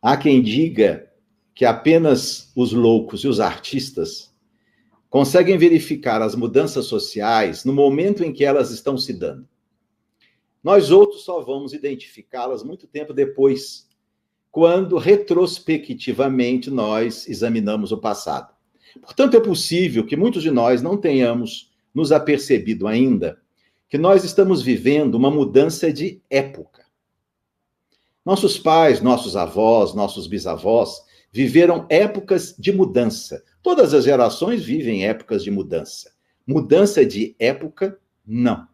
Há quem diga que apenas os loucos e os artistas conseguem verificar as mudanças sociais no momento em que elas estão se dando. Nós outros só vamos identificá-las muito tempo depois, quando retrospectivamente nós examinamos o passado. Portanto, é possível que muitos de nós não tenhamos nos apercebido ainda que nós estamos vivendo uma mudança de época. Nossos pais, nossos avós, nossos bisavós viveram épocas de mudança. Todas as gerações vivem épocas de mudança. Mudança de época, não.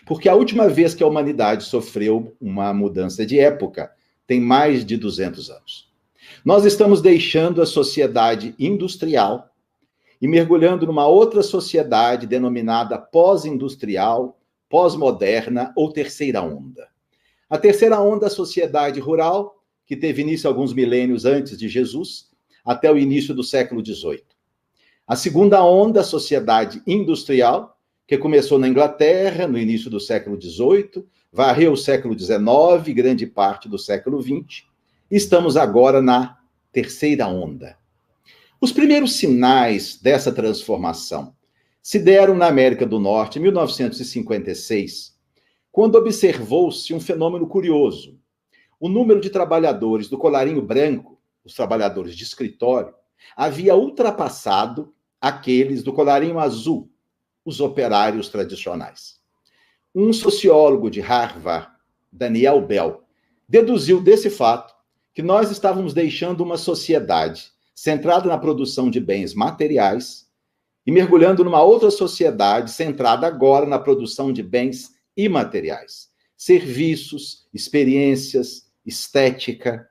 Porque a última vez que a humanidade sofreu uma mudança de época tem mais de 200 anos. Nós estamos deixando a sociedade industrial e mergulhando numa outra sociedade denominada pós-industrial, pós-moderna ou terceira onda. A terceira onda, a sociedade rural, que teve início alguns milênios antes de Jesus, até o início do século XVIII. A segunda onda, a sociedade industrial, que começou na Inglaterra, no início do século XVIII, varreu o século XIX, grande parte do século XX. Estamos agora na terceira onda. Os primeiros sinais dessa transformação se deram na América do Norte, em 1956, quando observou-se um fenômeno curioso. O número de trabalhadores do colarinho branco, os trabalhadores de escritório, havia ultrapassado aqueles do colarinho azul, os operários tradicionais. Um sociólogo de Harvard, Daniel Bell, deduziu desse fato que nós estávamos deixando uma sociedade centrada na produção de bens materiais e mergulhando numa outra sociedade centrada agora na produção de bens imateriais, serviços, experiências, estética.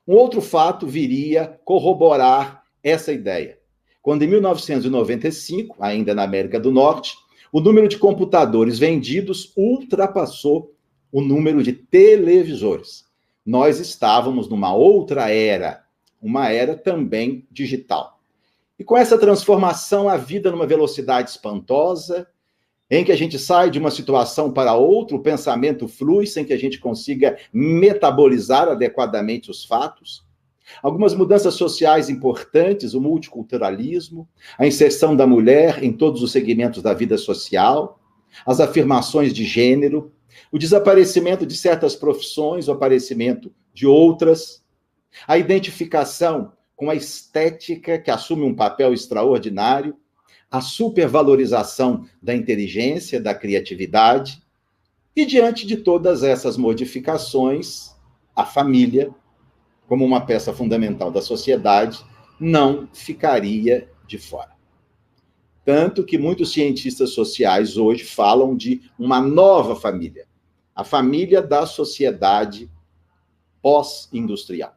Um outro fato viria corroborar essa ideia. Quando, em 1995, ainda na América do Norte, o número de computadores vendidos ultrapassou o número de televisores. Nós estávamos numa outra era, uma era também digital. E com essa transformação, a vida numa velocidade espantosa, em que a gente sai de uma situação para outra, o pensamento flui sem que a gente consiga metabolizar adequadamente os fatos. Algumas mudanças sociais importantes, o multiculturalismo, a inserção da mulher em todos os segmentos da vida social, as afirmações de gênero, o desaparecimento de certas profissões, o aparecimento de outras, a identificação com a estética, que assume um papel extraordinário, a supervalorização da inteligência, da criatividade, e diante de todas essas modificações, a família, como uma peça fundamental da sociedade, não ficaria de fora. Tanto que muitos cientistas sociais hoje falam de uma nova família, a família da sociedade pós-industrial.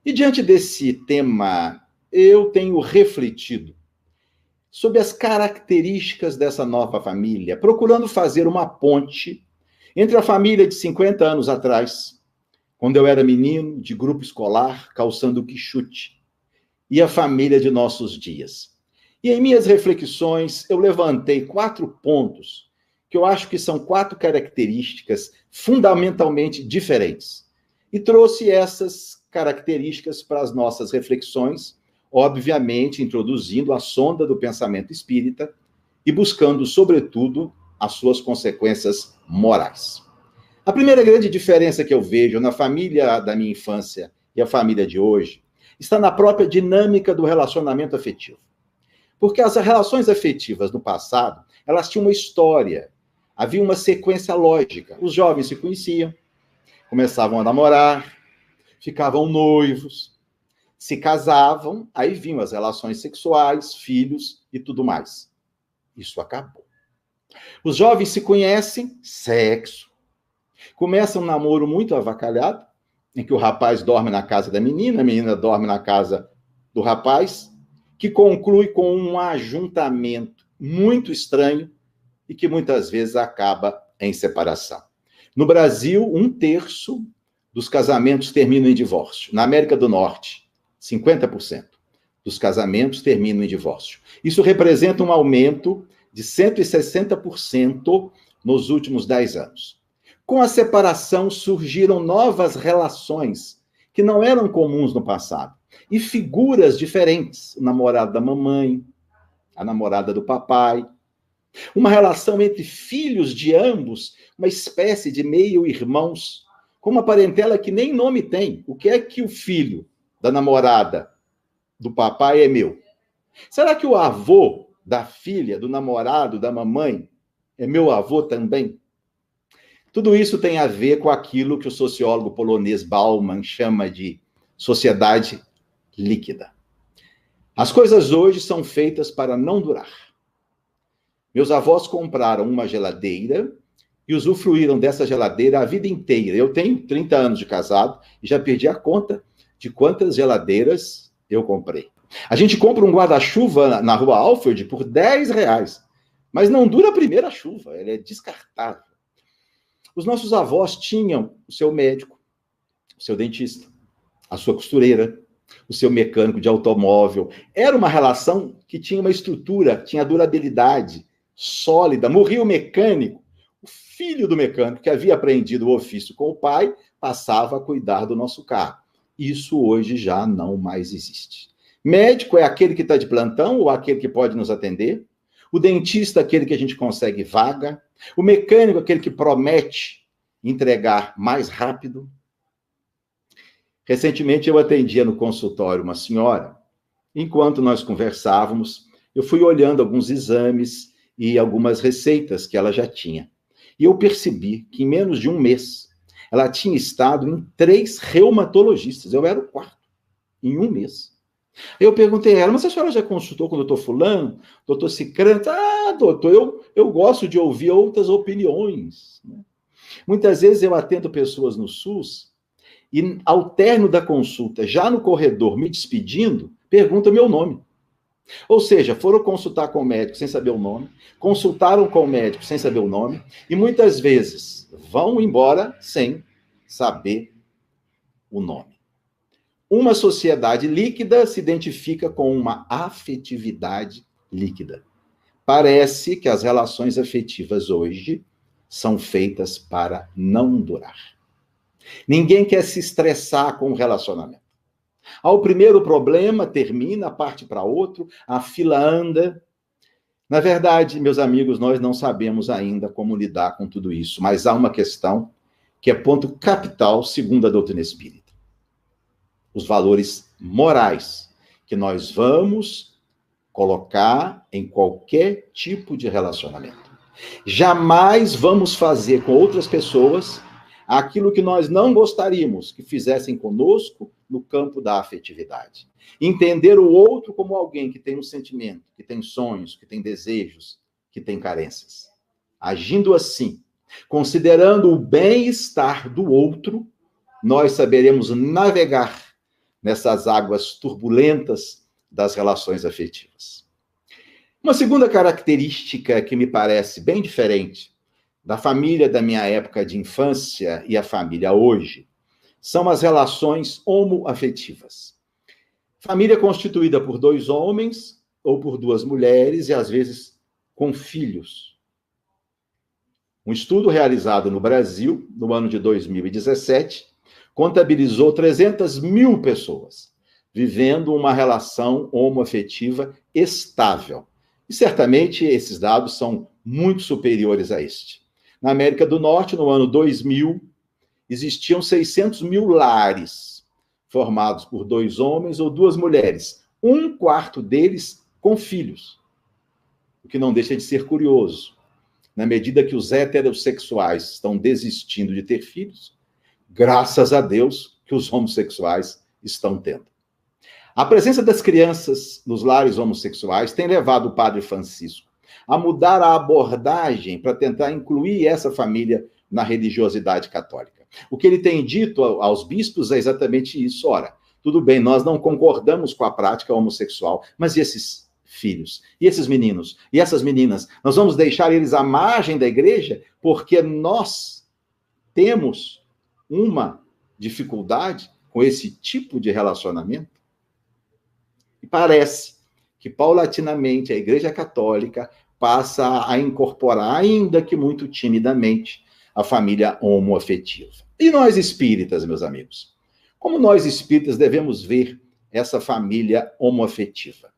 E diante desse tema, eu tenho refletido sobre as características dessa nova família, procurando fazer uma ponte entre a família de 50 anos atrás, quando eu era menino, de grupo escolar, calçando quichute, e a família de nossos dias. E em minhas reflexões, eu levantei 4 pontos que eu acho que são 4 características fundamentalmente diferentes. E trouxe essas características para as nossas reflexões, obviamente introduzindo a sonda do pensamento espírita e buscando, sobretudo, as suas consequências morais. A primeira grande diferença que eu vejo na família da minha infância e a família de hoje está na própria dinâmica do relacionamento afetivo. Porque as relações afetivas no passado, elas tinham uma história, havia uma sequência lógica. Os jovens se conheciam, começavam a namorar, ficavam noivos, se casavam, aí vinham as relações sexuais, filhos e tudo mais. Isso acabou. Os jovens se conhecem, sexo. Começa um namoro muito avacalhado, em que o rapaz dorme na casa da menina, a menina dorme na casa do rapaz, que conclui com um ajuntamento muito estranho e que muitas vezes acaba em separação. No Brasil, 1/3 dos casamentos terminam em divórcio. Na América do Norte, 50% dos casamentos terminam em divórcio. Isso representa um aumento de 160% nos últimos 10 anos. Com a separação, surgiram novas relações que não eram comuns no passado. E figuras diferentes, o namorado da mamãe, a namorada do papai, uma relação entre filhos de ambos, uma espécie de meio-irmãos, com uma parentela que nem nome tem. O que é que o filho da namorada do papai é meu? Será que o avô da filha, do namorado, da mamãe, é meu avô também? Tudo isso tem a ver com aquilo que o sociólogo polonês Bauman chama de sociedade líquida. As coisas hoje são feitas para não durar. Meus avós compraram uma geladeira e usufruíram dessa geladeira a vida inteira. Eu tenho 30 anos de casado e já perdi a conta de quantas geladeiras eu comprei. A gente compra um guarda-chuva na rua Alfred por R$10, mas não dura a primeira chuva, ele é descartável. Os nossos avós tinham o seu médico, o seu dentista, a sua costureira, o seu mecânico de automóvel. Era uma relação que tinha uma estrutura, tinha durabilidade sólida. Morria o mecânico, o filho do mecânico, que havia aprendido o ofício com o pai, passava a cuidar do nosso carro. Isso hoje já não mais existe. Médico é aquele que está de plantão ou aquele que pode nos atender. O dentista, aquele que a gente consegue vaga. O mecânico, aquele que promete entregar mais rápido. Recentemente eu atendia no consultório uma senhora. Enquanto nós conversávamos, eu fui olhando alguns exames e algumas receitas que ela já tinha. E eu percebi que em menos de um mês, ela tinha estado em 3 reumatologistas. Eu era o 4º, em um mês. Eu perguntei a ela, mas a senhora já consultou com o doutor fulano, doutor Cicrano? Ah, doutor, eu gosto de ouvir outras opiniões. Muitas vezes eu atendo pessoas no SUS e, ao término da consulta, já no corredor, me despedindo, pergunta meu nome. Ou seja, foram consultar com o médico sem saber o nome, consultaram com o médico sem saber o nome, e muitas vezes vão embora sem saber o nome. Uma sociedade líquida se identifica com uma afetividade líquida. Parece que as relações afetivas hoje são feitas para não durar. Ninguém quer se estressar com o relacionamento. Ao primeiro problema, termina, parte para outro, a fila anda. Na verdade, meus amigos, nós não sabemos ainda como lidar com tudo isso, mas há uma questão que é ponto capital segundo a doutrina espírita. Os valores morais que nós vamos colocar em qualquer tipo de relacionamento. Jamais vamos fazer com outras pessoas aquilo que nós não gostaríamos que fizessem conosco no campo da afetividade. Entender o outro como alguém que tem um sentimento, que tem sonhos, que tem desejos, que tem carências. Agindo assim, considerando o bem-estar do outro, nós saberemos navegar nessas águas turbulentas das relações afetivas. Uma segunda característica que me parece bem diferente da família da minha época de infância e a família hoje são as relações homoafetivas. Família constituída por 2 homens ou por 2 mulheres e, às vezes, com filhos. Um estudo realizado no Brasil, no ano de 2017, contabilizou 300 mil pessoas vivendo uma relação homoafetiva estável. E certamente esses dados são muito superiores a este. Na América do Norte, no ano 2000, existiam 600 mil lares formados por 2 homens ou 2 mulheres, 1/4 deles com filhos. O que não deixa de ser curioso. Na medida que os heterossexuais estão desistindo de ter filhos, graças a Deus que os homossexuais estão tendo. A presença das crianças nos lares homossexuais tem levado o padre Francisco a mudar a abordagem para tentar incluir essa família na religiosidade católica. O que ele tem dito aos bispos é exatamente isso. Ora, tudo bem, nós não concordamos com a prática homossexual, mas e esses filhos? E esses meninos? E essas meninas? Nós vamos deixar eles à margem da igreja porque nós temos uma dificuldade com esse tipo de relacionamento? E parece que, paulatinamente, a Igreja Católica passa a incorporar, ainda que muito timidamente, a família homoafetiva. E nós espíritas, meus amigos? Como nós espíritas devemos ver essa família homoafetiva?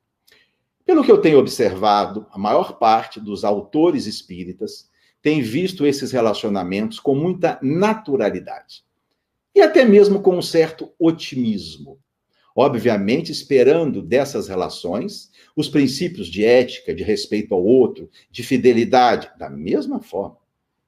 Pelo que eu tenho observado, a maior parte dos autores espíritas tem visto esses relacionamentos com muita naturalidade. E até mesmo com um certo otimismo. Obviamente, esperando dessas relações os princípios de ética, de respeito ao outro, de fidelidade, da mesma forma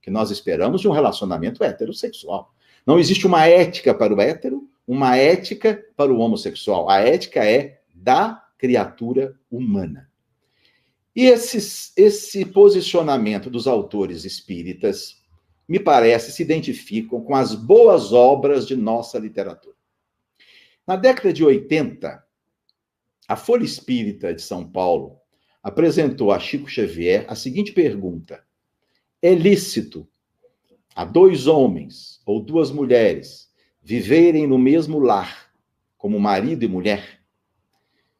que nós esperamos de um relacionamento heterossexual. Não existe uma ética para o hétero, uma ética para o homossexual. A ética é da criatura humana. E esse posicionamento dos autores espíritas, me parece, se identificam com as boas obras de nossa literatura. Na década de 80, a Folha Espírita de São Paulo apresentou a Chico Xavier a seguinte pergunta: é lícito a dois homens ou duas mulheres viverem no mesmo lar, como marido e mulher?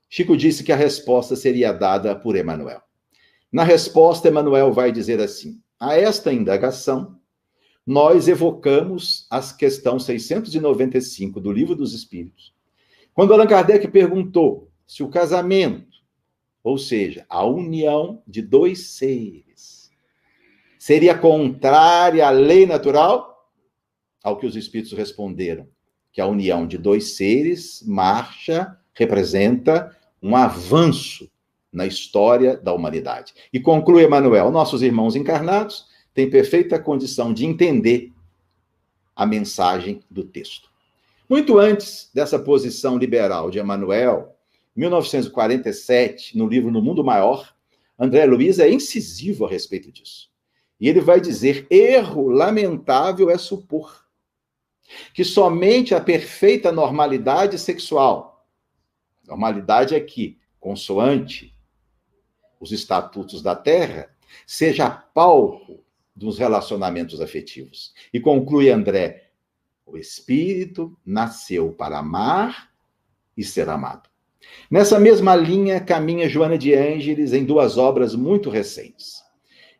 Chico disse que a resposta seria dada por Emmanuel. Na resposta, Emmanuel vai dizer assim: a esta indagação, nós evocamos a questão 695 do Livro dos Espíritos, quando Allan Kardec perguntou se o casamento, ou seja, a união de dois seres, seria contrária à lei natural? Ao que os espíritos responderam que a união de dois seres representa um avanço na história da humanidade. E conclui Emmanuel: nossos irmãos encarnados têm perfeita condição de entender a mensagem do texto. Muito antes dessa posição liberal de Emmanuel, em 1947, no livro No Mundo Maior, André Luiz é incisivo a respeito disso. E ele vai dizer: erro lamentável é supor que somente a perfeita normalidade sexual, normalidade aqui, consoante os estatutos da Terra, seja palco dos relacionamentos afetivos. E conclui André: o espírito nasceu para amar e ser amado. Nessa mesma linha caminha Joana de Ângeles em duas obras muito recentes.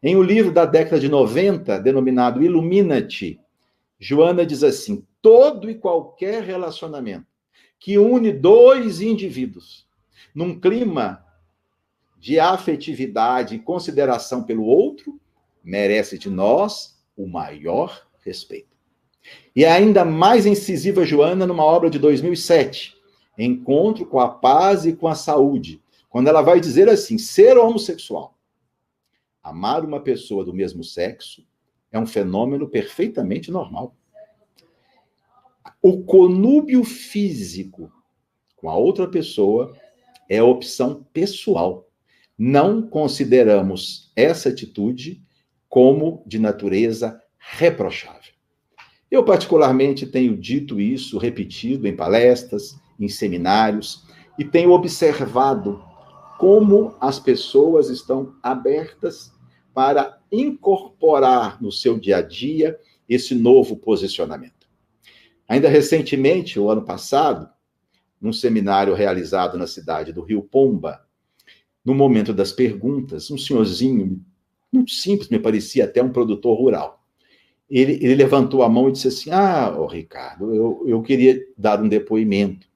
Em um livro da década de 90, denominado Ilumina-te, Joana diz assim: todo e qualquer relacionamento que une dois indivíduos num clima de afetividade e consideração pelo outro merece de nós o maior respeito. E ainda mais incisiva Joana numa obra de 2007, Encontro com a Paz e com a Saúde, quando ela vai dizer assim: ser homossexual, amar uma pessoa do mesmo sexo, é um fenômeno perfeitamente normal. O conúbio físico com a outra pessoa é opção pessoal. Não consideramos essa atitude como de natureza reprochável. Eu, particularmente, tenho dito isso, repetido em palestras, em seminários, e tenho observado como as pessoas estão abertas para incorporar no seu dia a dia esse novo posicionamento. Ainda recentemente, o ano passado, num seminário realizado na cidade do Rio Pomba, no momento das perguntas, um senhorzinho, muito simples, me parecia até um produtor rural. Ele levantou a mão e disse assim: Ricardo, eu queria dar um depoimento,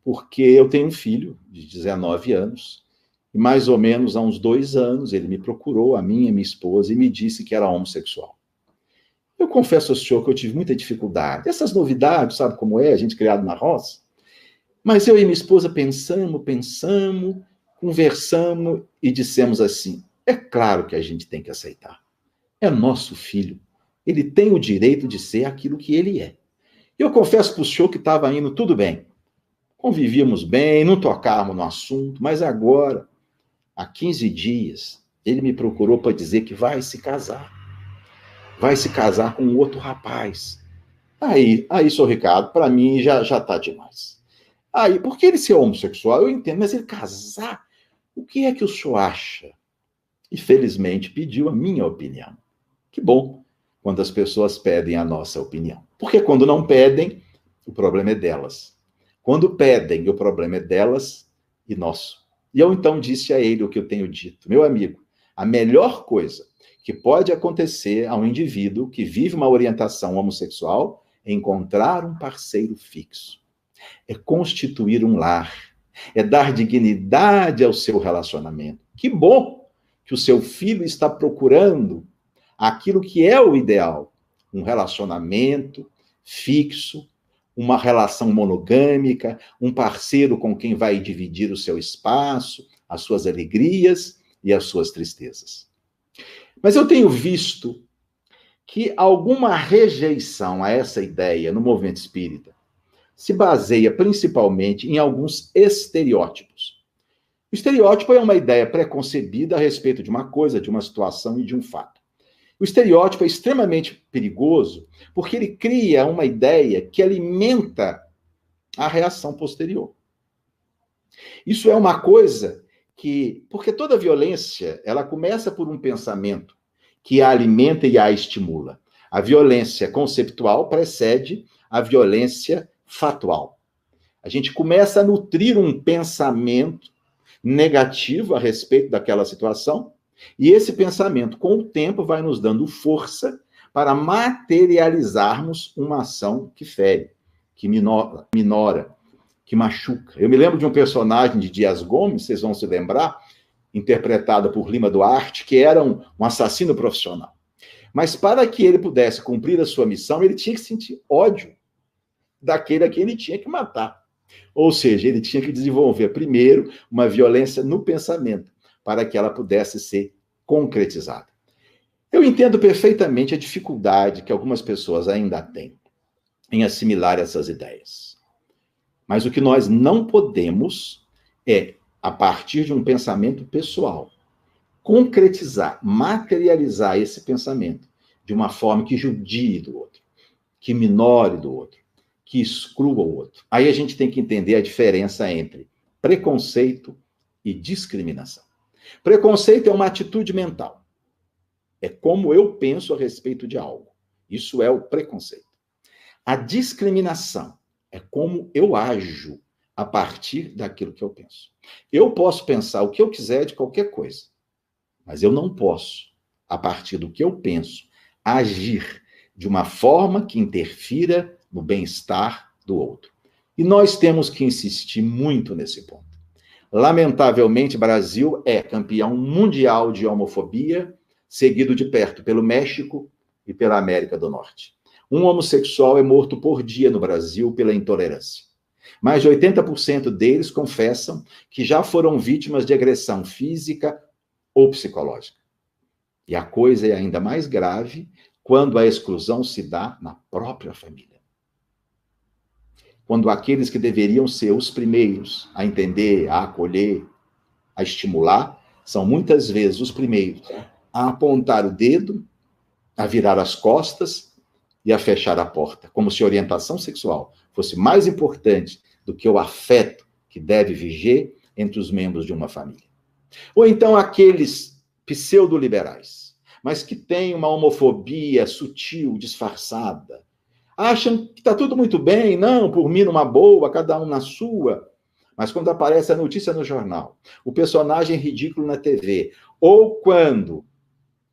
porque eu tenho um filho de 19 anos, e mais ou menos há uns 2 anos ele me procurou, a mim e a minha esposa, e me disse que era homossexual. Eu confesso ao senhor que eu tive muita dificuldade. Essas novidades, sabe como é, a gente criado na roça? Mas eu e minha esposa pensamos, conversamos e dissemos assim: é claro que a gente tem que aceitar. É nosso filho. Ele tem o direito de ser aquilo que ele é. Eu confesso para o senhor que estava indo tudo bem. Convivíamos bem, não tocávamos no assunto, mas agora, há 15 dias, ele me procurou para dizer que vai se casar. Vai se casar com um outro rapaz. Aí, senhor Ricardo, para mim já está demais. Aí, porque ele ser homossexual, eu entendo, mas ele casar, o que é que o senhor acha? E, felizmente, pediu a minha opinião. Que bom quando as pessoas pedem a nossa opinião. Porque quando não pedem, o problema é delas. Quando pedem, o problema é delas e nosso. E eu, então, disse a ele o que eu tenho dito. Meu amigo, a melhor coisa que pode acontecer a um indivíduo que vive uma orientação homossexual encontrar um parceiro fixo, é constituir um lar, é dar dignidade ao seu relacionamento. Que bom que o seu filho está procurando aquilo que é o ideal, um relacionamento fixo, uma relação monogâmica, um parceiro com quem vai dividir o seu espaço, as suas alegrias e as suas tristezas. Mas eu tenho visto que alguma rejeição a essa ideia no movimento espírita se baseia principalmente em alguns estereótipos. O estereótipo é uma ideia preconcebida a respeito de uma coisa, de uma situação e de um fato. O estereótipo é extremamente perigoso porque ele cria uma ideia que alimenta a reação posterior. Isso é uma coisa que, porque toda violência, ela começa por um pensamento que a alimenta e a estimula. A violência conceptual precede a violência fatual. A gente começa a nutrir um pensamento negativo a respeito daquela situação, e esse pensamento, com o tempo, vai nos dando força para materializarmos uma ação que fere, que minora, que machuca. Eu me lembro de um personagem de Dias Gomes, vocês vão se lembrar, interpretado por Lima Duarte, que era um assassino profissional. Mas para que ele pudesse cumprir a sua missão, ele tinha que sentir ódio daquele a quem ele tinha que matar. Ou seja, ele tinha que desenvolver primeiro uma violência no pensamento, para que ela pudesse ser concretizada. Eu entendo perfeitamente a dificuldade que algumas pessoas ainda têm em assimilar essas ideias. Mas o que nós não podemos é, a partir de um pensamento pessoal, concretizar, materializar esse pensamento de uma forma que judie do outro, que minore do outro, que exclua o outro. Aí a gente tem que entender a diferença entre preconceito e discriminação. Preconceito é uma atitude mental. É como eu penso a respeito de algo. Isso é o preconceito. A discriminação é como eu ajo a partir daquilo que eu penso. Eu posso pensar o que eu quiser de qualquer coisa, mas eu não posso, a partir do que eu penso, agir de uma forma que interfira no bem-estar do outro. E nós temos que insistir muito nesse ponto. Lamentavelmente, Brasil é campeão mundial de homofobia, seguido de perto pelo México e pela América do Norte. Um homossexual é morto por dia no Brasil pela intolerância. Mais de 80% deles confessam que já foram vítimas de agressão física ou psicológica. E a coisa é ainda mais grave quando a exclusão se dá na própria família. Quando aqueles que deveriam ser os primeiros a entender, a acolher, a estimular, são muitas vezes os primeiros a apontar o dedo, a virar as costas e a fechar a porta, como se a orientação sexual fosse mais importante do que o afeto que deve viger entre os membros de uma família. Ou então aqueles pseudo-liberais, mas que têm uma homofobia sutil, disfarçada, acham que está tudo muito bem, não, por mim numa boa, cada um na sua. Mas quando aparece a notícia no jornal, o personagem ridículo na TV, ou quando,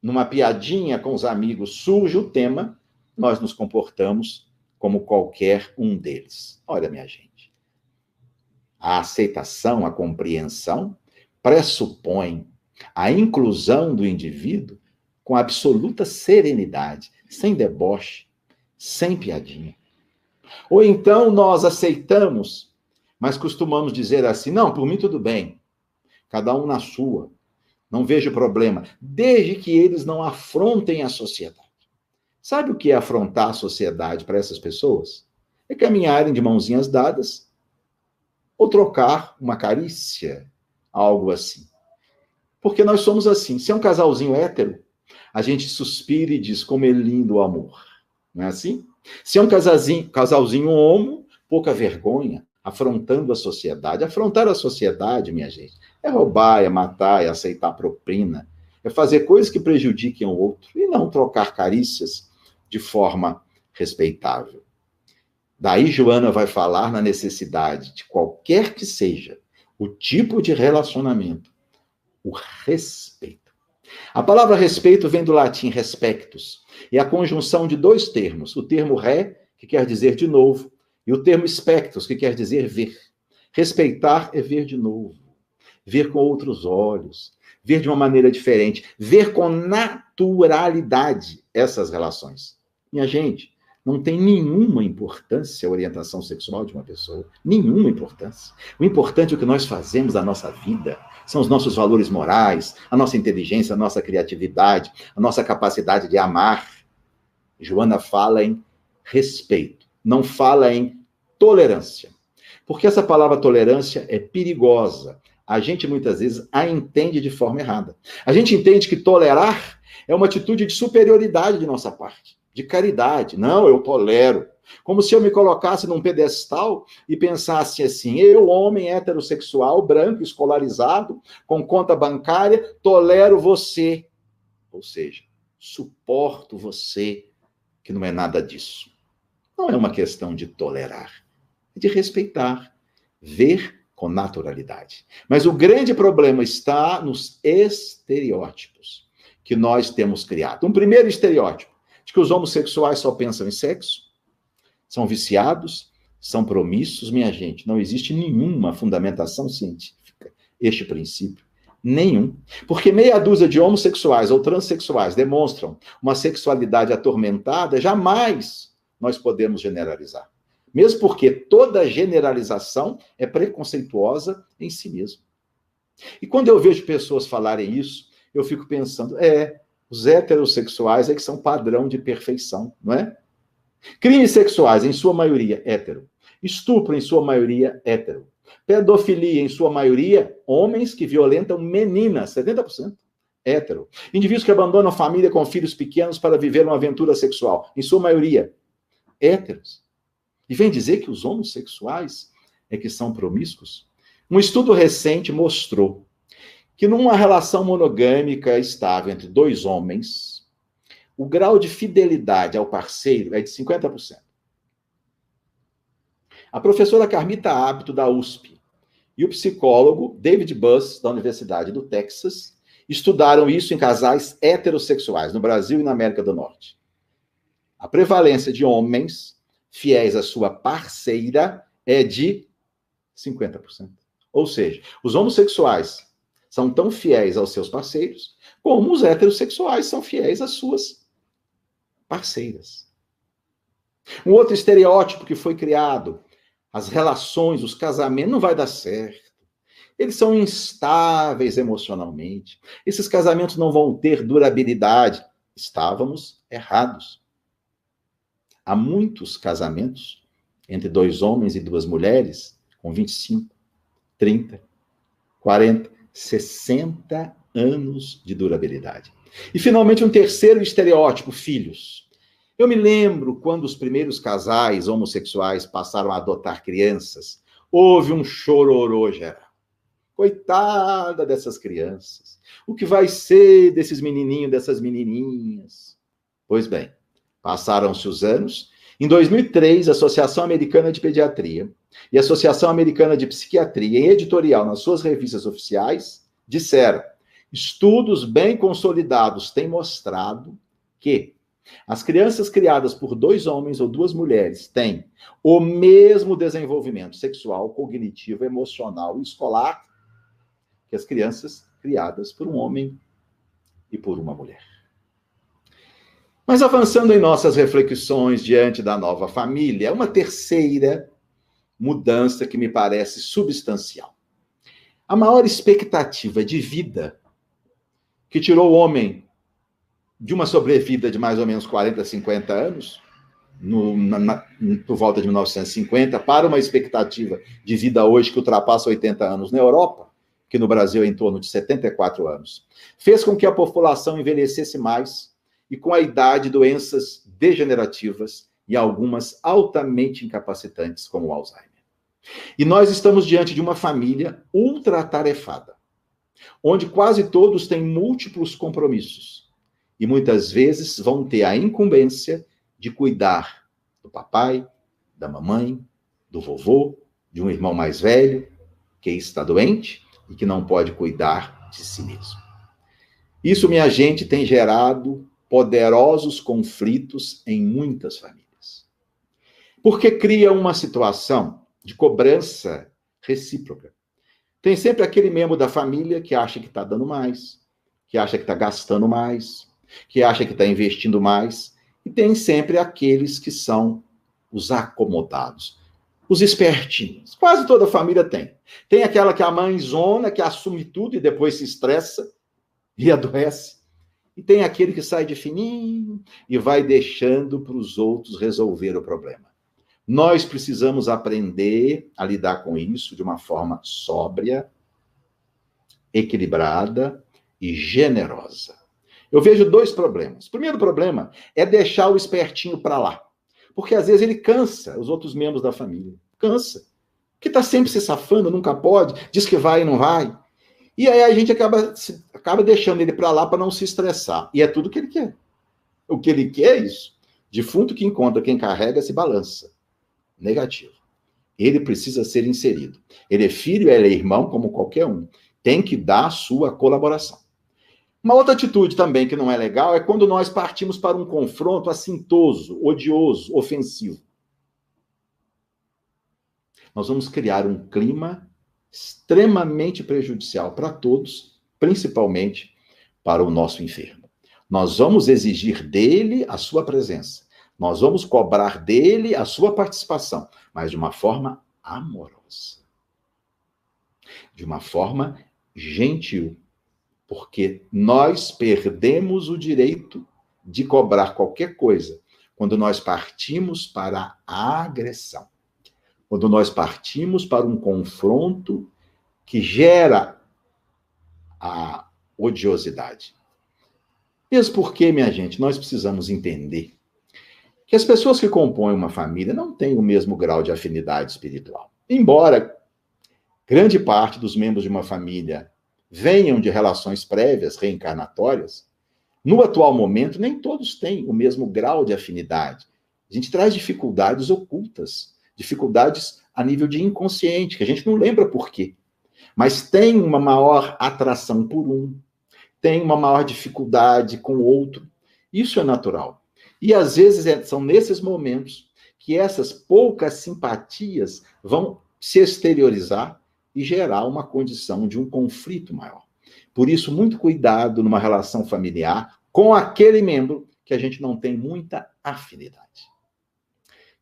numa piadinha com os amigos, surge o tema, nós nos comportamos como qualquer um deles. Olha, minha gente, a aceitação, a compreensão pressupõe a inclusão do indivíduo com absoluta serenidade, sem deboche, sem piadinha. Ou então nós aceitamos, mas costumamos dizer assim, não, por mim tudo bem, cada um na sua, não vejo problema, desde que eles não afrontem a sociedade. Sabe o que é afrontar a sociedade para essas pessoas? É caminharem de mãozinhas dadas ou trocar uma carícia, algo assim. Porque nós somos assim, se é um casalzinho hétero, a gente suspira e diz como é lindo o amor. Não é assim? Se é um casalzinho homo, pouca vergonha, afrontando a sociedade. Afrontar a sociedade, minha gente, é roubar, é matar, é aceitar propina, é fazer coisas que prejudiquem o outro e não trocar carícias de forma respeitável. Daí Joana vai falar na necessidade de qualquer que seja o tipo de relacionamento, o respeito. A palavra respeito vem do latim respectus, e a conjunção de dois termos, o termo re, que quer dizer de novo, e o termo spectros, que quer dizer ver. Respeitar é ver de novo, ver com outros olhos, ver de uma maneira diferente, ver com naturalidade essas relações. Minha gente, não tem nenhuma importância a orientação sexual de uma pessoa. Nenhuma importância. O importante é o que nós fazemos da nossa vida. São os nossos valores morais, a nossa inteligência, a nossa criatividade, a nossa capacidade de amar. Joana fala em respeito, não fala em tolerância. Porque essa palavra tolerância é perigosa. A gente muitas vezes a entende de forma errada. A gente entende que tolerar é uma atitude de superioridade de nossa parte, de caridade. Não, eu tolero. Como se eu me colocasse num pedestal e pensasse assim: eu, homem heterossexual, branco, escolarizado, com conta bancária, tolero você. Ou seja, suporto você, que não é nada disso. Não é uma questão de tolerar, é de respeitar, ver com naturalidade. Mas o grande problema está nos estereótipos que nós temos criado. Um primeiro estereótipo, de que os homossexuais só pensam em sexo, são viciados, são promíscuos. Minha gente, não existe nenhuma fundamentação científica este princípio. Nenhum. Porque meia dúzia de homossexuais ou transexuais demonstram uma sexualidade atormentada, jamais nós podemos generalizar. Mesmo porque toda generalização é preconceituosa em si mesma. E quando eu vejo pessoas falarem isso, eu fico pensando, os heterossexuais é que são padrão de perfeição, não é? Crimes sexuais, em sua maioria, hétero. Estupro, em sua maioria, hétero. Pedofilia, em sua maioria, homens que violentam meninas, 70%, hétero. Indivíduos que abandonam a família com filhos pequenos para viver uma aventura sexual, em sua maioria, héteros. E vem dizer que os homossexuais é que são promíscuos? Um estudo recente mostrou que numa relação monogâmica estável entre dois homens, o grau de fidelidade ao parceiro é de 50%. A professora Carmita Apto, da USP, e o psicólogo David Buss, da Universidade do Texas, estudaram isso em casais heterossexuais no Brasil e na América do Norte. A prevalência de homens fiéis à sua parceira é de 50%. Ou seja, os homossexuais são tão fiéis aos seus parceiros como os heterossexuais são fiéis às suas parceiras. Um outro estereótipo que foi criado: as relações, os casamentos, não vai dar certo. Eles são instáveis emocionalmente. Esses casamentos não vão ter durabilidade. Estávamos errados. Há muitos casamentos entre dois homens e duas mulheres com 25, 30, 40, 60 anos de durabilidade. E, finalmente, um terceiro estereótipo: filhos. Eu me lembro quando os primeiros casais homossexuais passaram a adotar crianças, houve um chororô geral. Coitada dessas crianças. O que vai ser desses menininhos, dessas menininhas? Pois bem, passaram-se os anos. Em 2003, a Associação Americana de Pediatria e a Associação Americana de Psiquiatria, em editorial nas suas revistas oficiais, disseram: estudos bem consolidados têm mostrado que as crianças criadas por dois homens ou duas mulheres têm o mesmo desenvolvimento sexual, cognitivo, emocional e escolar que as crianças criadas por um homem e por uma mulher. Mas avançando em nossas reflexões diante da nova família, uma terceira mudança que me parece substancial. A maior expectativa de vida que tirou o homem de uma sobrevida de mais ou menos 40, 50 anos, por volta de 1950, para uma expectativa de vida hoje que ultrapassa 80 anos na Europa, que no Brasil é em torno de 74 anos, fez com que a população envelhecesse mais e, com a idade, doenças degenerativas e algumas altamente incapacitantes, como o Alzheimer. E nós estamos diante de uma família ultratarefada, onde quase todos têm múltiplos compromissos e muitas vezes vão ter a incumbência de cuidar do papai, da mamãe, do vovô, de um irmão mais velho que está doente e que não pode cuidar de si mesmo. Isso, minha gente, tem gerado poderosos conflitos em muitas famílias. Porque cria uma situação de cobrança recíproca. Tem sempre aquele membro da família que acha que está dando mais, que acha que está gastando mais, que acha que está investindo mais, e tem sempre aqueles que são os acomodados, os espertinhos. Quase toda família tem. Tem aquela que é a mãezona, que assume tudo e depois se estressa e adoece. E tem aquele que sai de fininho e vai deixando para os outros resolver o problema. Nós precisamos aprender a lidar com isso de uma forma sóbria, equilibrada e generosa. Eu vejo dois problemas. O primeiro problema é deixar o espertinho para lá. Porque às vezes ele cansa os outros membros da família. Cansa. Porque está sempre se safando, nunca pode, diz que vai e não vai. E aí a gente acaba deixando ele para lá para não se estressar. E é tudo o que ele quer. O que ele quer é isso. Defunto que encontra quem carrega se balança. Negativo. Ele precisa ser inserido. Ele é filho, ele é irmão, como qualquer um. Tem que dar a sua colaboração. Uma outra atitude também que não é legal é quando nós partimos para um confronto assintoso, odioso, ofensivo. Nós vamos criar um clima extremamente prejudicial para todos, principalmente para o nosso enfermo. Nós vamos exigir dele a sua presença. Nós vamos cobrar dele a sua participação, mas de uma forma amorosa. De uma forma gentil. Porque nós perdemos o direito de cobrar qualquer coisa quando nós partimos para a agressão. Quando nós partimos para um confronto que gera a odiosidade. Mesmo porque, minha gente, nós precisamos entender que as pessoas que compõem uma família não têm o mesmo grau de afinidade espiritual. Embora grande parte dos membros de uma família venham de relações prévias, reencarnatórias, no atual momento nem todos têm o mesmo grau de afinidade. A gente traz dificuldades ocultas, dificuldades a nível de inconsciente, que a gente não lembra por quê. Mas tem uma maior atração por um, tem uma maior dificuldade com o outro. Isso é natural. E às vezes são nesses momentos que essas poucas simpatias vão se exteriorizar e gerar uma condição de um conflito maior. Por isso, muito cuidado numa relação familiar com aquele membro que a gente não tem muita afinidade.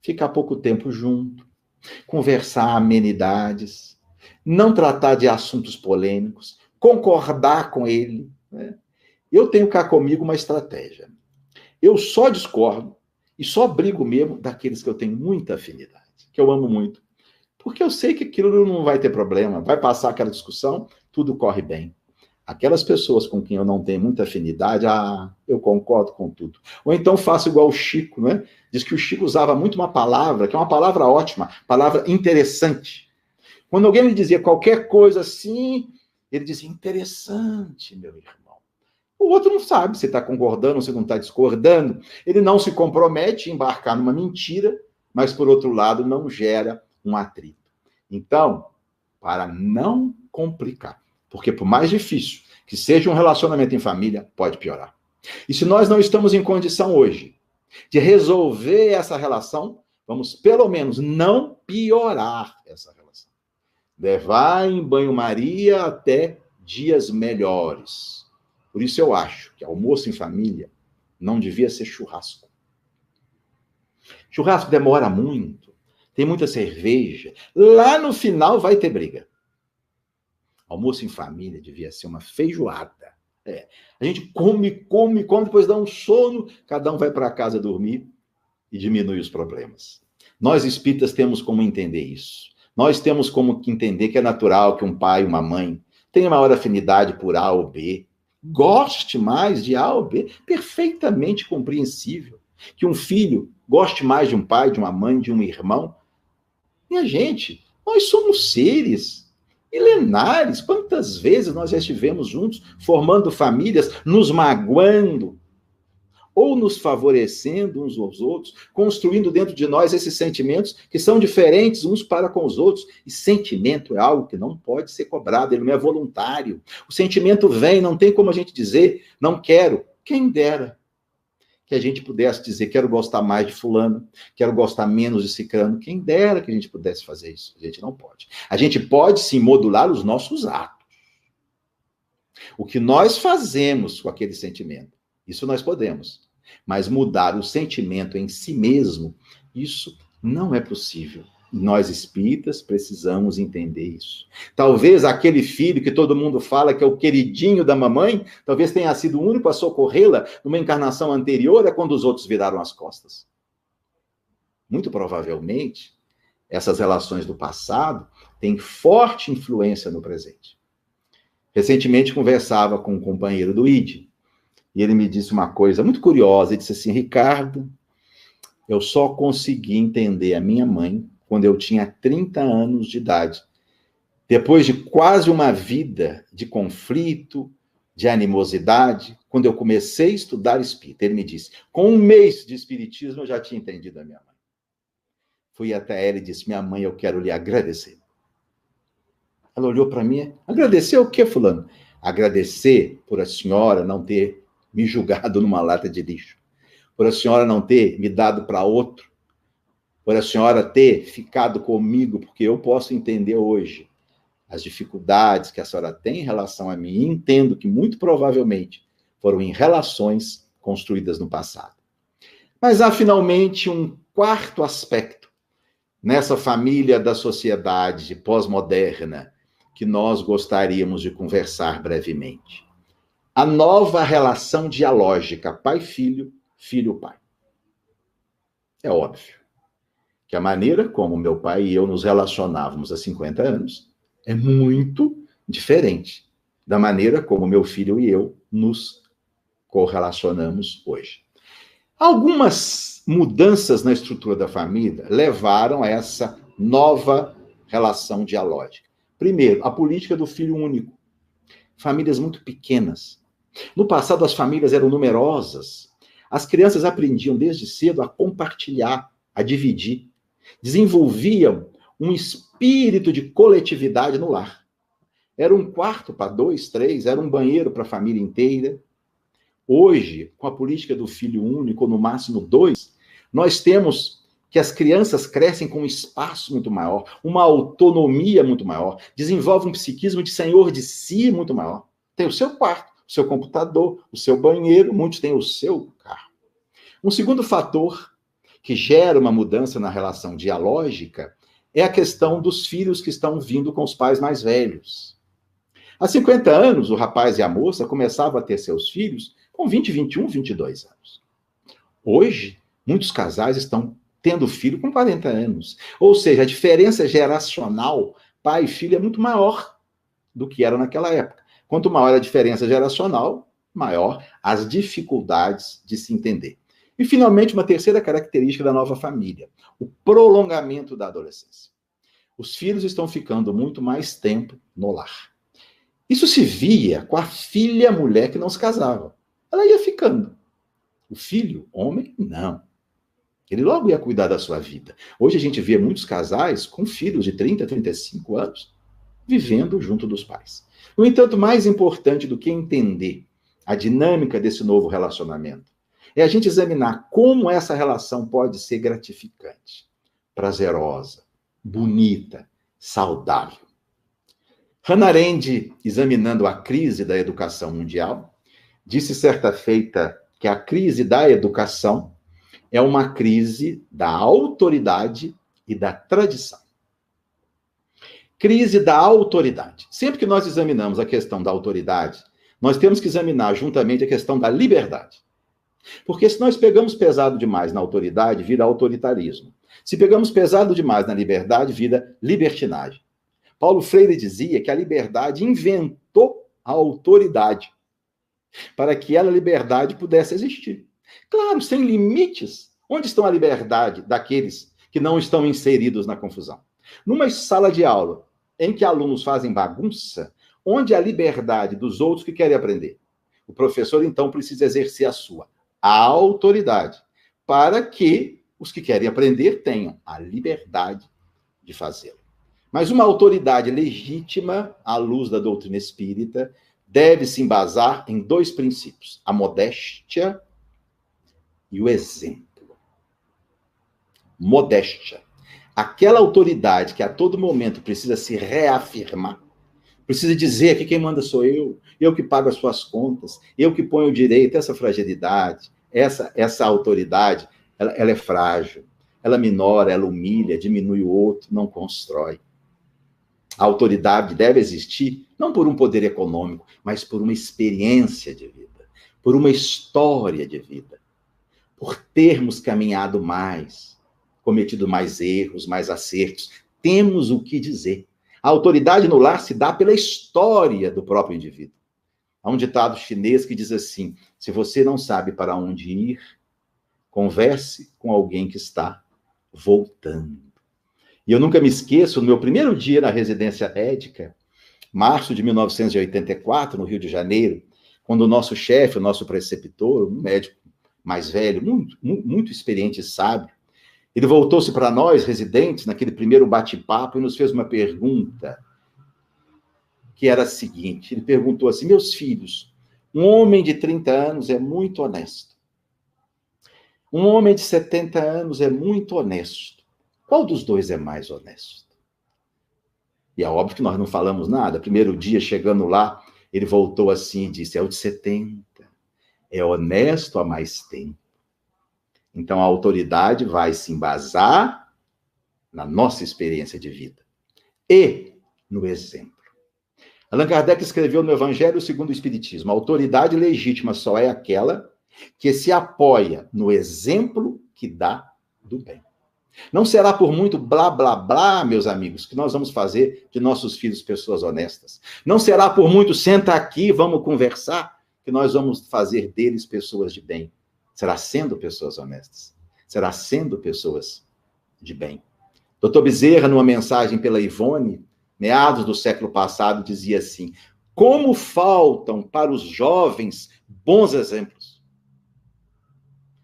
Ficar pouco tempo junto, conversar amenidades, não tratar de assuntos polêmicos, concordar com ele. Né? Eu tenho cá comigo uma estratégia. Eu só discordo e só brigo mesmo daqueles que eu tenho muita afinidade, que eu amo muito. Porque eu sei que aquilo não vai ter problema, vai passar aquela discussão, tudo corre bem. Aquelas pessoas com quem eu não tenho muita afinidade, eu concordo com tudo. Ou então faço igual o Chico, né? Diz que o Chico usava muito uma palavra, que é uma palavra ótima, palavra interessante. Quando alguém lhe dizia qualquer coisa assim, ele dizia, interessante, meu irmão. O outro não sabe se está concordando, se não está discordando. Ele não se compromete a embarcar numa mentira, mas, por outro lado, não gera um atrito. Então, para não complicar, porque por mais difícil que seja um relacionamento em família, pode piorar. E se nós não estamos em condição hoje de resolver essa relação, vamos pelo menos não piorar essa relação. Levar em banho-maria até dias melhores. Por isso eu acho que almoço em família não devia ser churrasco. Churrasco demora muito, tem muita cerveja. Lá no final vai ter briga. Almoço em família devia ser uma feijoada. A gente come, depois dá um sono, cada um vai para casa dormir e diminui os problemas. Nós espíritas temos como entender isso. Nós temos como entender que é natural que um pai e uma mãe tenham maior afinidade por A ou B, goste mais de A ou B, perfeitamente compreensível. Que um filho goste mais de um pai, de uma mãe, de um irmão. Minha gente, nós somos seres milenares. Quantas vezes nós já estivemos juntos, formando famílias, nos magoando, ou nos favorecendo uns aos outros, construindo dentro de nós esses sentimentos que são diferentes uns para com os outros. E sentimento é algo que não pode ser cobrado, ele não é voluntário. O sentimento vem, não tem como a gente dizer, não quero. Quem dera que a gente pudesse dizer, quero gostar mais de fulano, quero gostar menos de cicrano. Quem dera que a gente pudesse fazer isso. A gente não pode. A gente pode, sim, modular os nossos atos. O que nós fazemos com aquele sentimento, isso nós podemos. Mas mudar o sentimento em si mesmo, isso não é possível. Nós espíritas precisamos entender isso. Talvez aquele filho que todo mundo fala que é o queridinho da mamãe, talvez tenha sido o único a socorrê-la numa encarnação anterior a quando os outros viraram as costas. Muito provavelmente, essas relações do passado têm forte influência no presente. Recentemente conversava com um companheiro do ID, e ele me disse uma coisa muito curiosa. Ele disse assim: Ricardo, eu só consegui entender a minha mãe quando eu tinha 30 anos de idade. Depois de quase uma vida de conflito, de animosidade, quando eu comecei a estudar espírita. Ele me disse, com um mês de espiritismo eu já tinha entendido a minha mãe. Fui até ela e disse, minha mãe, eu quero lhe agradecer. Ela olhou para mim, agradecer o quê, fulano? Agradecer por a senhora não ter me julgado numa lata de lixo, por a senhora não ter me dado para outro, por a senhora ter ficado comigo, porque eu posso entender hoje as dificuldades que a senhora tem em relação a mim, e entendo que muito provavelmente foram em relações construídas no passado. Mas há finalmente um quarto aspecto nessa família da sociedade pós-moderna que nós gostaríamos de conversar brevemente. A nova relação dialógica pai-filho, filho-pai. É óbvio que a maneira como meu pai e eu nos relacionávamos há 50 anos é muito diferente da maneira como meu filho e eu nos correlacionamos hoje. Algumas mudanças na estrutura da família levaram a essa nova relação dialógica. Primeiro, a política do filho único. Famílias muito pequenas. No passado, as famílias eram numerosas. As crianças aprendiam desde cedo a compartilhar, a dividir. Desenvolviam um espírito de coletividade no lar. Era um quarto para 2, 3, era um banheiro para a família inteira. Hoje, com a política do filho único, ou no máximo 2, nós temos que as crianças crescem com um espaço muito maior, uma autonomia muito maior, desenvolvem um psiquismo de senhor de si muito maior. Tem o seu quarto, o seu computador, o seu banheiro, muitos têm o seu carro. Um segundo fator que gera uma mudança na relação dialógica é a questão dos filhos que estão vindo com os pais mais velhos. Há 50 anos, o rapaz e a moça começavam a ter seus filhos com 20, 21, 22 anos. Hoje, muitos casais estão tendo filho com 40 anos. Ou seja, a diferença geracional pai e filho é muito maior do que era naquela época. Quanto maior a diferença geracional, maior as dificuldades de se entender. E, finalmente, uma terceira característica da nova família, o prolongamento da adolescência. Os filhos estão ficando muito mais tempo no lar. Isso se via com a filha mulher que não se casava. Ela ia ficando. O filho, homem, não. Ele logo ia cuidar da sua vida. Hoje a gente vê muitos casais com filhos de 30, 35 anos vivendo junto dos pais. No entanto, mais importante do que entender a dinâmica desse novo relacionamento é a gente examinar como essa relação pode ser gratificante, prazerosa, bonita, saudável. Hannah Arendt, examinando a crise da educação mundial, disse certa feita que a crise da educação é uma crise da autoridade e da tradição. Crise da autoridade. Sempre que nós examinamos a questão da autoridade, nós temos que examinar juntamente a questão da liberdade. Porque se nós pegamos pesado demais na autoridade, vira autoritarismo. Se pegamos pesado demais na liberdade, vira libertinagem. Paulo Freire dizia que a liberdade inventou a autoridade para que a liberdade pudesse existir. Claro, sem limites. Onde estão a liberdade daqueles que não estão inseridos na confusão? Numa sala de aula em que alunos fazem bagunça, onde a liberdade dos outros que querem aprender? O professor, então, precisa exercer a sua autoridade para que os que querem aprender tenham a liberdade de fazê-lo. Mas uma autoridade legítima, à luz da doutrina espírita, deve se embasar em 2 princípios: a modéstia e o exemplo. Modéstia. Aquela autoridade que a todo momento precisa se reafirmar, precisa dizer que quem manda sou eu que pago as suas contas, eu que ponho o direito, essa fragilidade, essa autoridade, ela é frágil, ela minora, ela humilha, diminui o outro, não constrói. A autoridade deve existir não por um poder econômico, mas por uma experiência de vida, por uma história de vida, por termos caminhado mais, cometido mais erros, mais acertos. Temos o que dizer. A autoridade no lar se dá pela história do próprio indivíduo. Há um ditado chinês que diz assim: se você não sabe para onde ir, converse com alguém que está voltando. E eu nunca me esqueço, no meu primeiro dia na residência médica, março de 1984, no Rio de Janeiro, quando o nosso chefe, o nosso preceptor, um médico mais velho, muito experiente e sábio, ele voltou-se para nós, residentes, naquele primeiro bate-papo, e nos fez uma pergunta, que era a seguinte: ele perguntou assim: meus filhos, um homem de 30 anos é muito honesto. Um homem de 70 anos é muito honesto. Qual dos dois é mais honesto? E é óbvio que nós não falamos nada. Primeiro dia, chegando lá, ele voltou assim e disse: é o de 70. É honesto há mais tempo. Então, a autoridade vai se embasar na nossa experiência de vida e no exemplo. Allan Kardec escreveu no Evangelho segundo o Espiritismo: a autoridade legítima só é aquela que se apoia no exemplo que dá do bem. Não será por muito blá, blá, blá, meus amigos, que nós vamos fazer de nossos filhos pessoas honestas. Não será por muito senta aqui, vamos conversar, que nós vamos fazer deles pessoas de bem. Será sendo pessoas honestas. Será sendo pessoas de bem. Dr. Bezerra, numa mensagem pela Ivone, meados do século passado, dizia assim: como faltam para os jovens bons exemplos.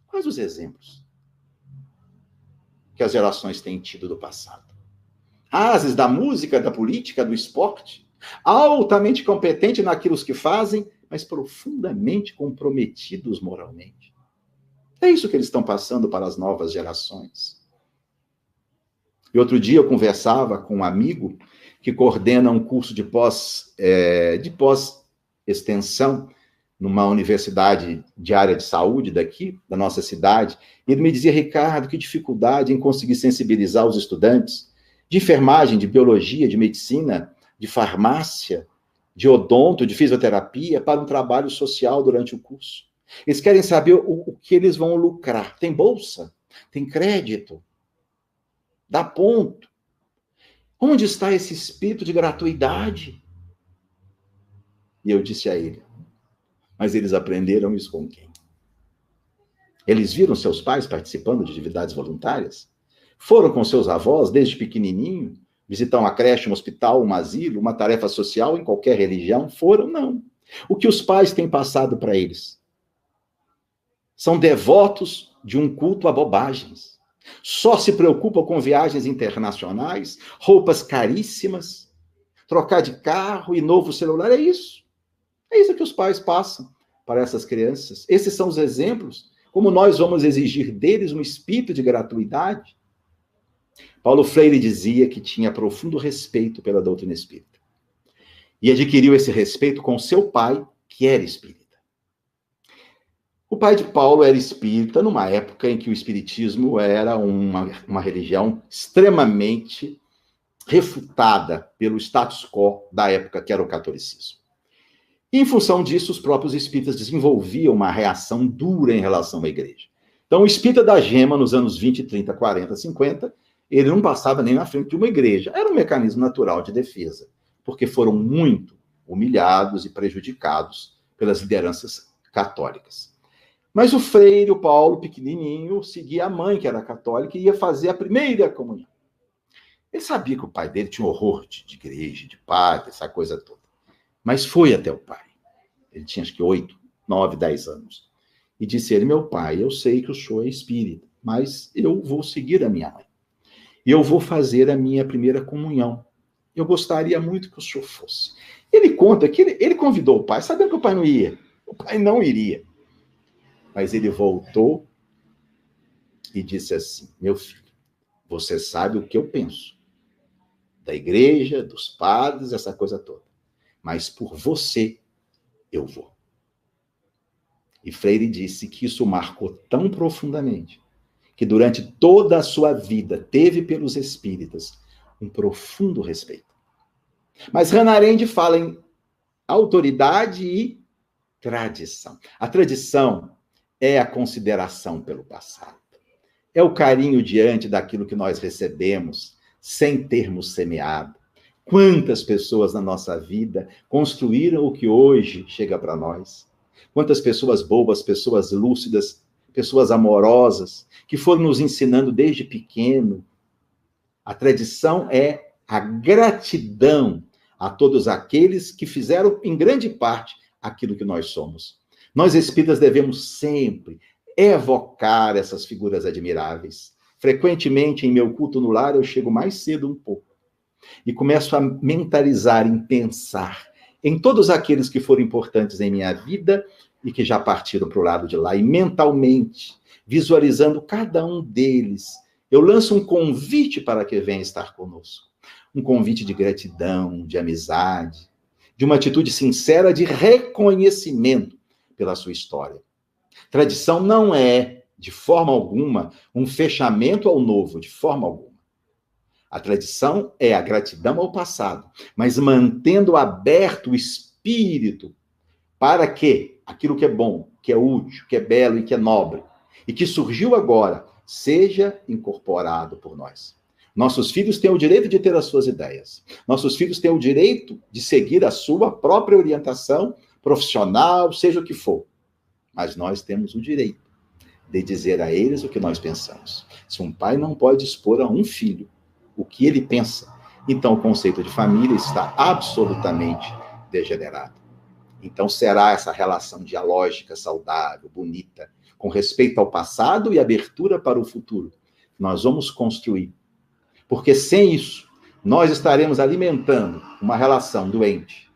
Quais os exemplos que as gerações têm tido do passado? Ases da música, da política, do esporte, altamente competentes naquilo que fazem, mas profundamente comprometidos moralmente. É isso que eles estão passando para as novas gerações. E outro dia eu conversava com um amigo que coordena um curso de pós-extensão numa universidade de área de saúde daqui, da nossa cidade. E ele me dizia: Ricardo, que dificuldade em conseguir sensibilizar os estudantes de enfermagem, de biologia, de medicina, de farmácia, de odonto, de fisioterapia, para um trabalho social durante o curso. Eles querem saber o que eles vão lucrar. Tem bolsa? Tem crédito? Dá ponto? Onde está esse espírito de gratuidade? E eu disse a ele: mas eles aprenderam isso com quem? Eles viram seus pais participando de atividades voluntárias? Foram com seus avós desde pequenininho visitar uma creche, um hospital, um asilo, uma tarefa social em qualquer religião? Foram? Não. O que os pais têm passado para eles? São devotos de um culto a bobagens. Só se preocupam com viagens internacionais, roupas caríssimas, trocar de carro e novo celular. É isso. É isso que os pais passam para essas crianças. Esses são os exemplos. Como nós vamos exigir deles um espírito de gratuidade? Paulo Freire dizia que tinha profundo respeito pela doutrina espírita. E adquiriu esse respeito com seu pai, que era espírita. O pai de Paulo era espírita numa época em que o espiritismo era uma religião extremamente refutada pelo status quo da época, que era o catolicismo. E, em função disso, os próprios espíritas desenvolviam uma reação dura em relação à igreja. Então, o espírita da gema, nos anos 20, 30, 40, 50, ele não passava nem na frente de uma igreja. Era um mecanismo natural de defesa, porque foram muito humilhados e prejudicados pelas lideranças católicas. Mas o freire, o Paulo, pequenininho, seguia a mãe, que era católica, e ia fazer a primeira comunhão. Ele sabia que o pai dele tinha horror de igreja, de padre, essa coisa toda. Mas foi até o pai. Ele tinha, acho que 8, 9, 10 anos. E disse ele: meu pai, eu sei que o senhor é espírita, mas eu vou seguir a minha mãe. E eu vou fazer a minha primeira comunhão. Eu gostaria muito que o senhor fosse. Ele conta que ele convidou o pai, sabendo que o pai não ia. O pai não iria. Mas ele voltou e disse assim: meu filho, você sabe o que eu penso da igreja, dos padres, essa coisa toda. Mas por você, eu vou. E Freire disse que isso marcou tão profundamente que durante toda a sua vida teve pelos espíritas um profundo respeito. Mas Hannah Arendt fala em autoridade e tradição. A tradição é a consideração pelo passado. É o carinho diante daquilo que nós recebemos sem termos semeado. Quantas pessoas na nossa vida construíram o que hoje chega para nós? Quantas pessoas boas, pessoas lúcidas, pessoas amorosas, que foram nos ensinando desde pequeno. A tradição é a gratidão a todos aqueles que fizeram, em grande parte, aquilo que nós somos. Nós, espíritas, devemos sempre evocar essas figuras admiráveis. Frequentemente, em meu culto no lar, eu chego mais cedo um pouco e começo a mentalizar, em pensar em todos aqueles que foram importantes em minha vida e que já partiram para o lado de lá. E mentalmente, visualizando cada um deles, eu lanço um convite para que venha estar conosco. Um convite de gratidão, de amizade, de uma atitude sincera de reconhecimento pela sua história. Tradição não é, de forma alguma, um fechamento ao novo, de forma alguma. A tradição é a gratidão ao passado, mas mantendo aberto o espírito para que aquilo que é bom, que é útil, que é belo e que é nobre, e que surgiu agora, seja incorporado por nós. Nossos filhos têm o direito de ter as suas ideias. Nossos filhos têm o direito de seguir a sua própria orientação profissional, seja o que for. Mas nós temos o direito de dizer a eles o que nós pensamos. Se um pai não pode expor a um filho o que ele pensa, então o conceito de família está absolutamente degenerado. Então será essa relação dialógica, saudável, bonita, com respeito ao passado e abertura para o futuro. Nós vamos construir. Porque sem isso, nós estaremos alimentando uma relação doente,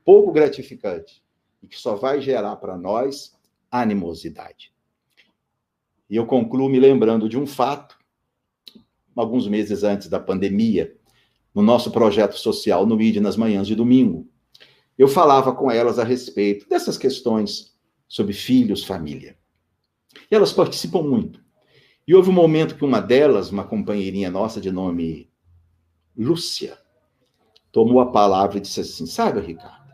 pouco gratificante, e que só vai gerar para nós animosidade. E eu concluo me lembrando de um fato, alguns meses antes da pandemia, no nosso projeto social no ID nas manhãs de domingo. Eu falava com elas a respeito dessas questões sobre filhos, família. E elas participam muito. E houve um momento que uma delas, uma companheirinha nossa de nome Lúcia, tomou a palavra e disse assim: sabe, Ricardo,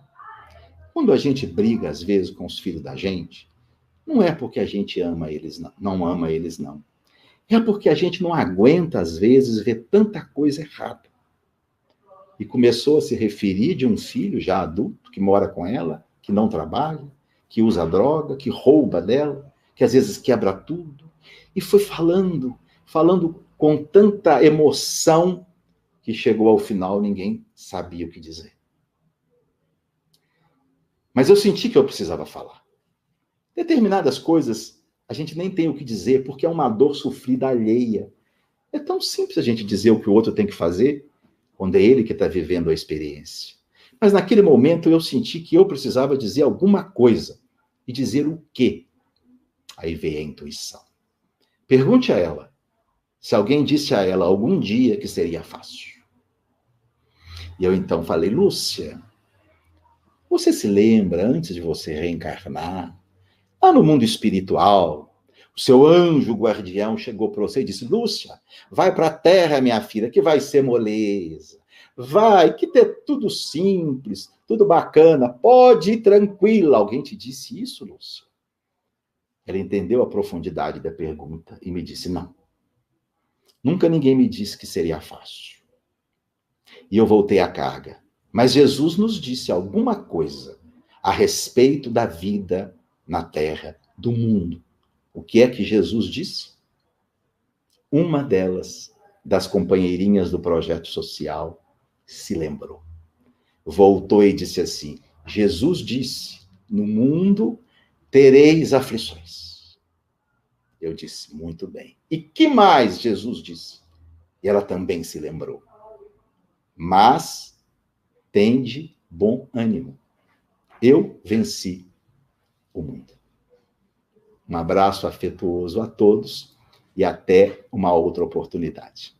quando a gente briga, às vezes, com os filhos da gente, não é porque a gente ama eles, não ama eles, não. É porque a gente não aguenta, às vezes, ver tanta coisa errada. E começou a se referir de um filho já adulto, que mora com ela, que não trabalha, que usa droga, que rouba dela, que às vezes quebra tudo. E foi falando com tanta emoção, que chegou ao final, ninguém sabia o que dizer. Mas eu senti que eu precisava falar. Determinadas coisas a gente nem tem o que dizer, porque é uma dor sofrida alheia. É tão simples a gente dizer o que o outro tem que fazer, quando é ele que está vivendo a experiência. Mas naquele momento eu senti que eu precisava dizer alguma coisa. E dizer o quê? Aí veio a intuição. Pergunte a ela se alguém disse a ela algum dia que seria fácil. E eu então falei: Lúcia, você se lembra, antes de você reencarnar, lá no mundo espiritual, o seu anjo guardião chegou para você e disse: Lúcia, vai para a terra, minha filha, que vai ser moleza. Vai, que é tudo simples, tudo bacana, pode ir tranquila. Alguém te disse isso, Lúcia? Ela entendeu a profundidade da pergunta e me disse: não. Nunca ninguém me disse que seria fácil. E eu voltei à carga. Mas Jesus nos disse alguma coisa a respeito da vida na terra, do mundo. O que é que Jesus disse? Uma delas, das companheirinhas do projeto social, se lembrou. Voltou e disse assim: Jesus disse, no mundo tereis aflições. Eu disse: muito bem. E que mais Jesus disse? E ela também se lembrou. Mas tende bom ânimo. Eu venci o mundo. Um abraço afetuoso a todos e até uma outra oportunidade.